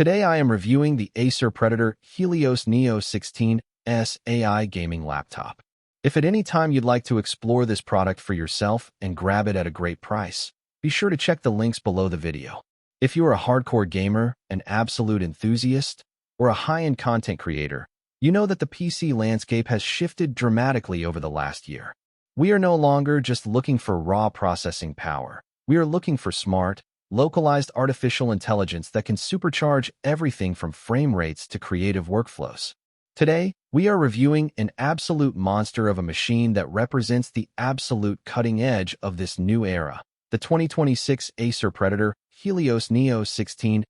Today I am reviewing the Acer Predator Helios Neo 16S AI gaming laptop. If at any time you'd like to explore this product for yourself and grab it at a great price, be sure to check the links below the video. If you're a hardcore gamer, an absolute enthusiast, or a high-end content creator, you know that the PC landscape has shifted dramatically over the last year. We are no longer just looking for raw processing power. We are looking for smart, localized artificial intelligence that can supercharge everything from frame rates to creative workflows. Today, we are reviewing an absolute monster of a machine that represents the absolute cutting edge of this new era, the 2026 Acer Predator Helios Neo 16S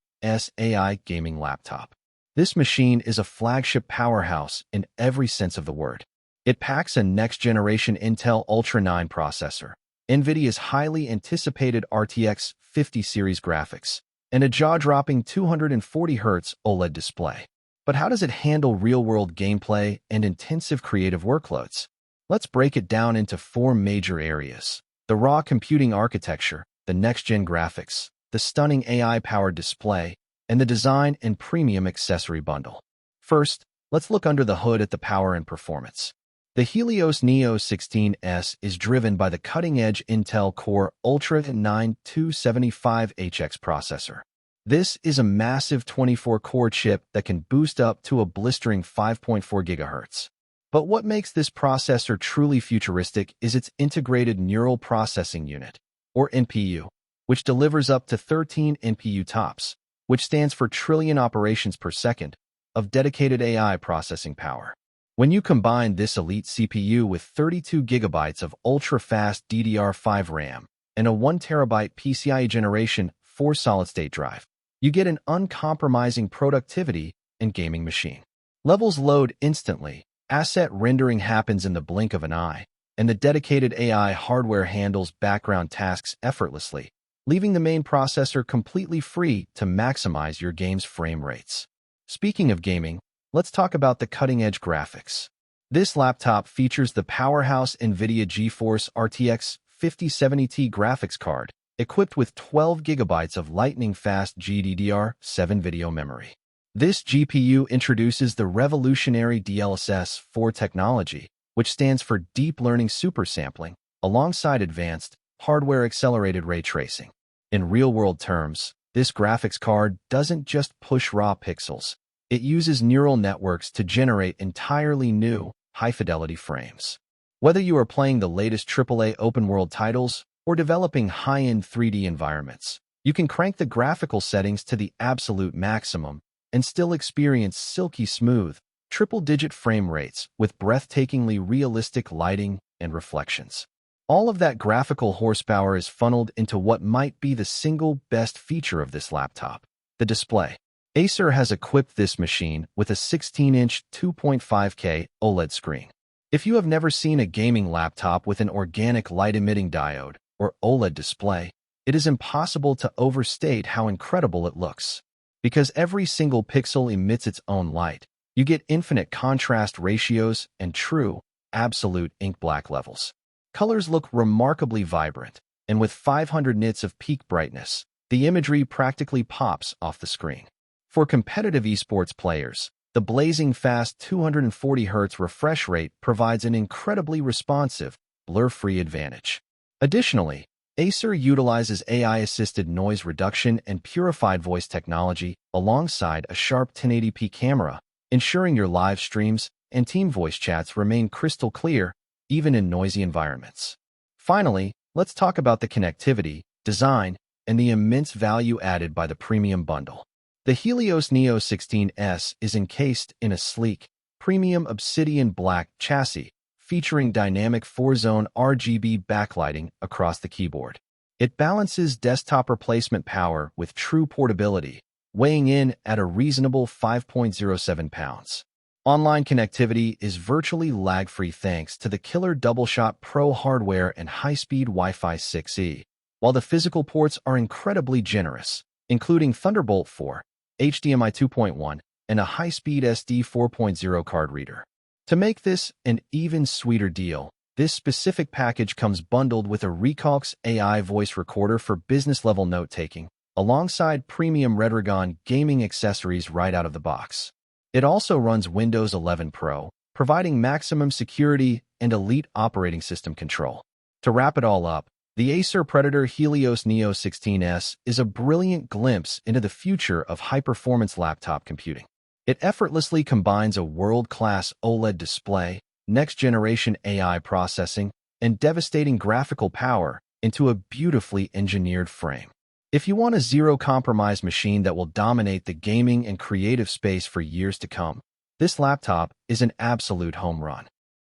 AI gaming laptop. This machine is a flagship powerhouse in every sense of the word. It packs a next-generation Intel Ultra 9 processor, NVIDIA's highly anticipated RTX 50 series graphics, and a jaw-dropping 240Hz OLED display. But how does it handle real-world gameplay and intensive creative workloads? Let's break it down into four major areas: the raw computing architecture, the next-gen graphics, the stunning AI-powered display, and the design and premium accessory bundle. First, let's look under the hood at the power and performance. The Helios Neo 16S is driven by the cutting-edge Intel Core Ultra 9 275HX processor. This is a massive 24-core chip that can boost up to a blistering 5.4 GHz. But what makes this processor truly futuristic is its integrated neural processing unit, or NPU, which delivers up to 13 NPU TOPs, which stands for trillion operations per second, of dedicated AI processing power. When you combine this elite CPU with 32 GB of ultra-fast DDR5 RAM and a 1 TB PCIe Generation 4 solid-state drive, you get an uncompromising productivity and gaming machine. Levels load instantly, asset rendering happens in the blink of an eye, and the dedicated AI hardware handles background tasks effortlessly, leaving the main processor completely free to maximize your game's frame rates. Speaking of gaming, let's talk about the cutting-edge graphics. This laptop features the powerhouse NVIDIA GeForce RTX 5070 graphics card, equipped with 12 GB of lightning-fast GDDR7 video memory. This GPU introduces the revolutionary DLSS 4 technology, which stands for Deep Learning Super Sampling, alongside advanced, hardware-accelerated ray tracing. In real-world terms, this graphics card doesn't just push raw pixels. It uses neural networks to generate entirely new, high-fidelity frames. Whether you are playing the latest AAA open-world titles or developing high-end 3D environments, you can crank the graphical settings to the absolute maximum and still experience silky smooth, triple-digit frame rates with breathtakingly realistic lighting and reflections. All of that graphical horsepower is funneled into what might be the single best feature of this laptop: the display. Acer has equipped this machine with a 16-inch 2.5K OLED screen. If you have never seen a gaming laptop with an organic light-emitting diode, or OLED display, it is impossible to overstate how incredible it looks. Because every single pixel emits its own light, you get infinite contrast ratios and true, absolute ink black levels. Colors look remarkably vibrant, and with 500 nits of peak brightness, the imagery practically pops off the screen. For competitive esports players, the blazing fast 240Hz refresh rate provides an incredibly responsive, blur-free advantage. Additionally, Acer utilizes AI-assisted noise reduction and purified voice technology alongside a sharp 1080p camera, ensuring your live streams and team voice chats remain crystal clear, even in noisy environments. Finally, let's talk about the connectivity, design, and the immense value added by the premium bundle. The Helios Neo 16S is encased in a sleek, premium obsidian black chassis, featuring dynamic 4-zone RGB backlighting across the keyboard. It balances desktop replacement power with true portability, weighing in at a reasonable 5.07 pounds. Online connectivity is virtually lag-free thanks to the killer double-shot Pro hardware and high-speed Wi-Fi 6E, while the physical ports are incredibly generous, including Thunderbolt 4, HDMI 2.1, and a high-speed SD 4.0 card reader. To make this an even sweeter deal, this specific package comes bundled with a Recalx AI voice recorder for business-level note-taking, alongside premium Redragon gaming accessories right out of the box. It also runs Windows 11 Pro, providing maximum security and elite operating system control. To wrap it all up, the Acer Predator Helios Neo 16S is a brilliant glimpse into the future of high-performance laptop computing. It effortlessly combines a world-class OLED display, next-generation AI processing, and devastating graphical power into a beautifully engineered frame. If you want a zero-compromise machine that will dominate the gaming and creative space for years to come, this laptop is an absolute home run.